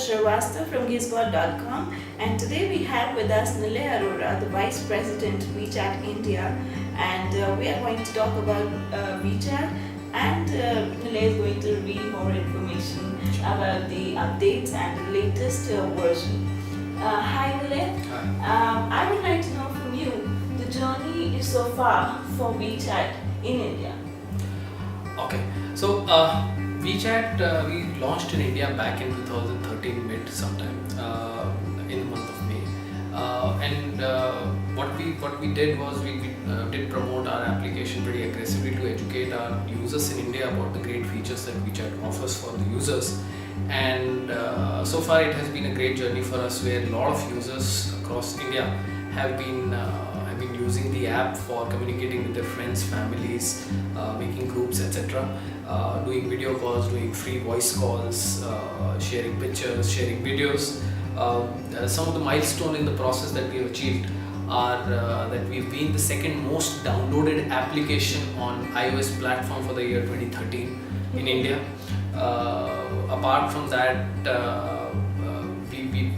Shrivastava from Gizbot.com, and today we have with us Nilay Arora, the Vice President WeChat India, and we are going to talk about WeChat, and Nilay is going to reveal more information about the updates and the latest version. Hi Nilay, I would like to know from you the journey so far for WeChat in India. Okay, so WeChat we launched in India back in 2013 mid sometime in the month of May, and what we did was we did promote our application pretty aggressively to educate our users in India about the great features that WeChat offers for the users, and so far it has been a great journey for us where a lot of users across India have been using the app for communicating with their friends, families, making groups, etc. Doing video calls, doing free voice calls, sharing pictures, sharing videos. Some of the milestones in the process that we have achieved are that we've been the second most downloaded application on iOS platform for the year 2013 in India. Apart from that,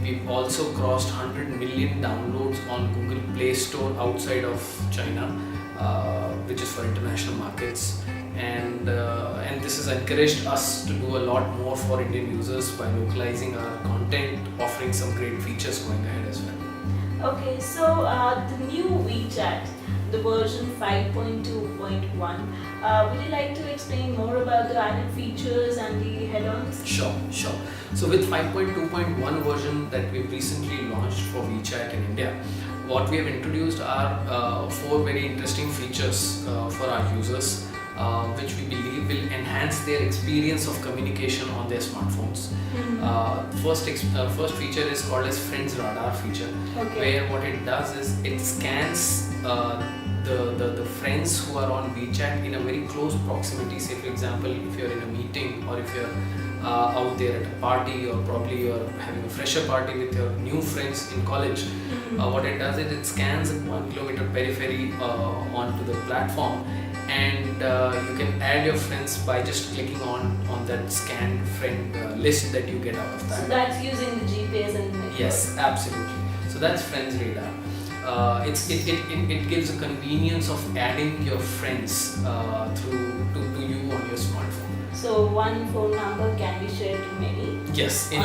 we've also crossed 100 million downloads on Google Play Store outside of China, which is for international markets, and this has encouraged us to do a lot more for Indian users by localizing our content, offering some great features going ahead as well. Okay, so the new WeChat, the version 5.2.1, would you like to explain more about the added features and the head-ons? Sure. So with 5.2.1 version that we've recently launched for WeChat in India, what we have introduced are 4 very interesting features for our users, which we believe will enhance their experience of communication on their smartphones. First feature is called as Friends Radar feature, where what it does is it scans the friends who are on WeChat in a very close proximity. Say for example, if you're in a meeting or if you're out there at a party, or probably you're having a fresher party with your new friends in college, what it does is it scans a 1 kilometer periphery onto the platform, and you can add your friends by just clicking on that scanned friend list that you get out of that. So that's using the GPS and the network. Yes, absolutely. So that's Friends Radar. It gives a convenience of adding your friends to you on your smartphone. So one phone number can be shared to many. Yes, in a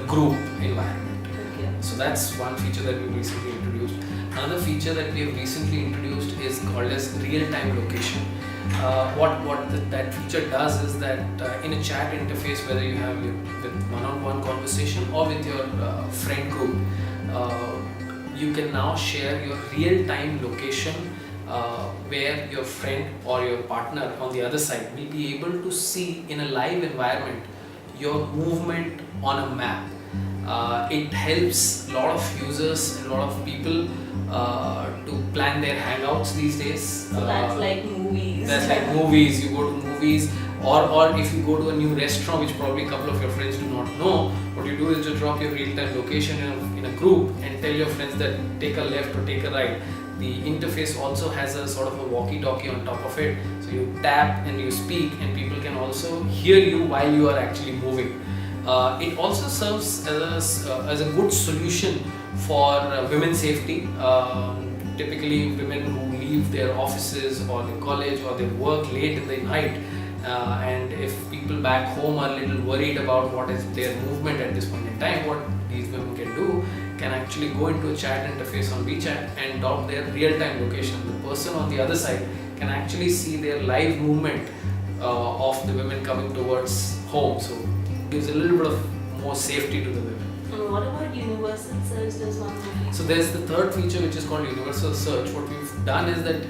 group environment. Okay. So that's one feature that we recently introduced. Another feature that we have recently introduced is called as real-time location. That feature does is that in a chat interface, whether you have with one-on-one conversation or with your friend group, you can now share your real-time location where your friend or your partner on the other side will be able to see in a live environment your movement on a map. It helps a lot of users and a lot of people to plan their hangouts these days. So that's like movies. That's like movies. You go to movies, or if you go to a new restaurant, which probably a couple of your friends do not know, what you do is to drop your real-time location in a group and tell your friends that take a left or take a right. The interface also has a sort of a walkie-talkie on top of it, so you tap and you speak, and people can also hear you while you are actually moving. It also serves as a good solution for women's safety. Typically, women who leave their offices or their college or their work late in the night, and if people back home are a little worried about what is their movement at this point in time, what these women can do can actually go into a chat interface on WeChat and drop their real-time location. The person on the other side can actually see their live movement of the women coming towards home. So it gives a little bit of more safety to the women. And what about universal search? Does one have? So there's the third feature, which is called universal search. What we've done is that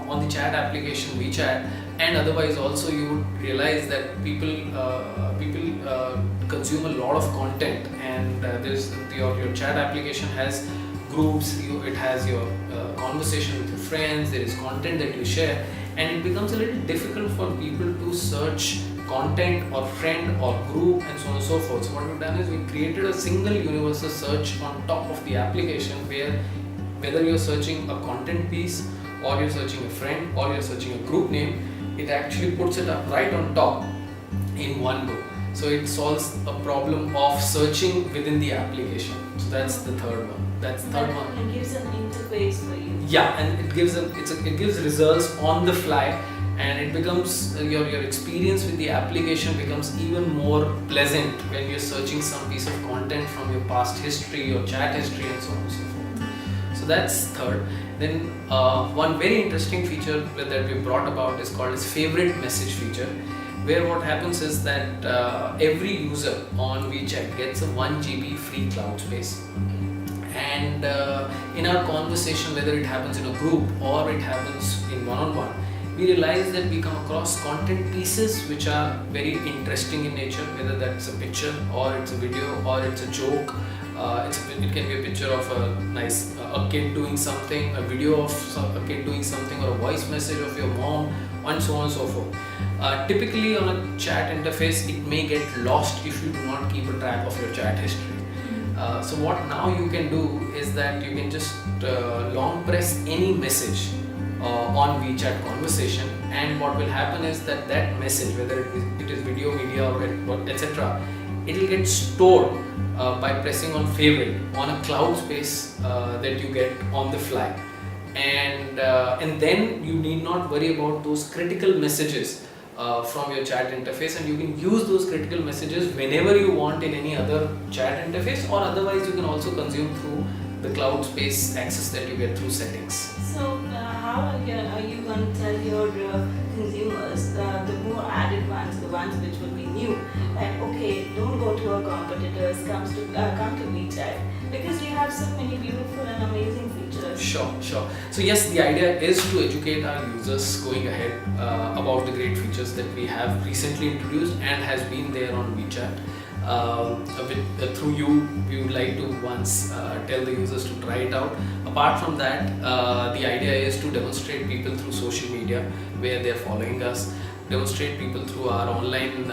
on the chat application WeChat, and otherwise also, you would realize that people consume a lot of content, and there's your chat application has groups, it has your conversation with your friends, there is content that you share, and it becomes a little difficult for people to search content or friend or group and so on and so forth. So what we've done is we created a single universal search on top of the application, where whether you're searching a content piece or you're searching a friend or you're searching a group name, it actually puts it up right on top in one go. So it solves a problem of searching within the application. So that's the third one. That's the third one. It gives an interface for you. Yeah, and it gives results on the fly, and it becomes your experience with the application becomes even more pleasant when you're searching some piece of content from your past history, your chat history, and so on and so forth. So that's third. Then one very interesting feature that we brought about is called as favorite message feature, where what happens is that every user on WeChat gets a 1 GB free cloud space. And in our conversation, whether it happens in a group or it happens in one-on-one, we realize that we come across content pieces which are very interesting in nature, whether that's a picture or it's a video or it's a joke. It can be a picture of a nice a kid doing something, a video of a kid doing something, or a voice message of your mom, and so on and so forth. Typically on a chat interface, it may get lost if you do not keep a track of your chat history. So what now you can do is that you can just long press any message on WeChat conversation, and what will happen is that message, whether it is video, media, or etc., it will get stored by pressing on favorite on a cloud space that you get on the fly, and then you need not worry about those critical messages from your chat interface, and you can use those critical messages whenever you want in any other chat interface, or otherwise you can also consume through the cloud space access that you get through settings. So how are you going to tell your consumers, the more added ones, the ones which will be new, that okay, don't go to our competitors, come to WeChat, because you have so many beautiful and amazing features. Sure. So yes, the idea is to educate our users going ahead about the great features that we have recently introduced and has been there on WeChat. Through you, we would like to once tell the users to try it out. Apart from that, the idea is to demonstrate people through social media where they're following us, demonstrate people through our online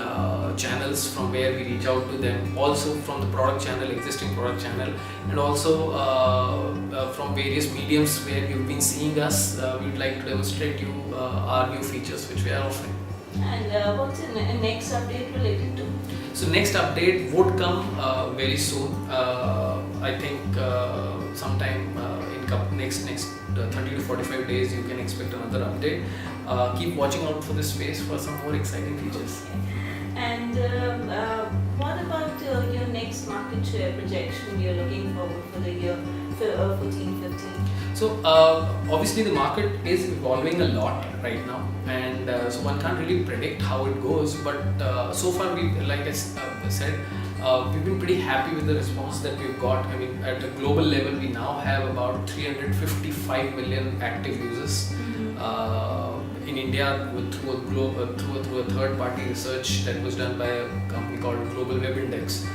channels from where we reach out to them, also from the product channel, existing product channel, and also from various mediums where you've been seeing us. We'd like to demonstrate you our new features which we are offering. And what's the next update related to? So next update would come very soon. I think sometime in next 30 to 45 days you can expect another update. Keep watching out for this space for some more exciting features. Okay. And what about your next market share projection you're looking forward for the year 14-15? So obviously the market is evolving a lot right now, and so one can't really predict how it goes, but so far like I said, we've been pretty happy with the response that we've got. I mean, at a global level we now have about 355 million active users. In India, through a third-party research that was done by a company called Global Web Index,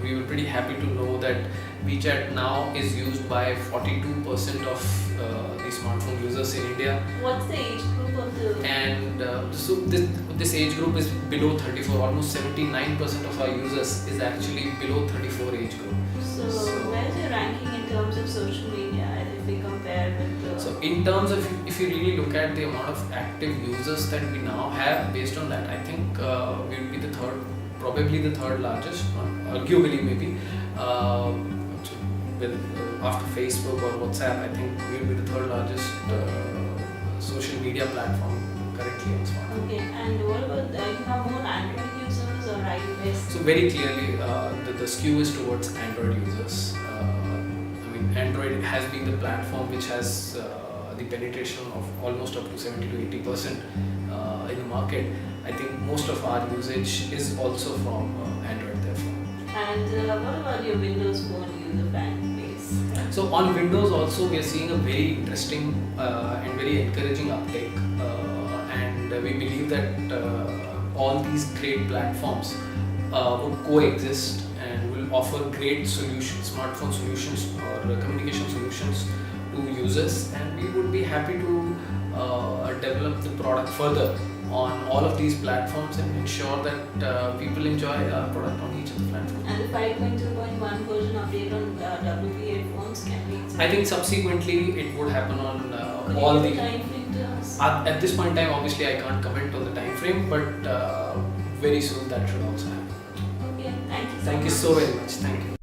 we were pretty happy to know that WeChat now is used by 42% of the smartphone users in India. What's the age group of the? And so this age group is below 34. Almost 79% of our users is actually below 34 age group. So where's your ranking in terms of social media if we compare with? So in terms of, if you really look at the amount of active users that we now have, based on that, I think we would be the third, probably the third largest, arguably maybe. After Facebook or WhatsApp, I think we will be the third largest social media platform currently on smartphone. Okay, and what about you have more Android users or iOS? So very clearly, the skew is towards Android users. I mean, Android has been the platform which has the penetration of almost up to 70 to 80% in the market. I think most of our usage is also from Android, therefore. And what about your Windows Phone user fan base? So on Windows also we are seeing a very interesting and very encouraging uptake, and we believe that all these great platforms would coexist and will offer great solutions, smartphone solutions or communication solutions to users, and we would be happy to develop the product further on all of these platforms and ensure that people enjoy our product on each of the platforms. And the 5.2.1 version update on WP8 phones can be expected? I think subsequently it would happen on Could all you the... give a time frame to us? At this point in time, obviously I can't comment on the time frame, but very soon that should also happen. Okay, thank you. Thank you so very much. Thank you.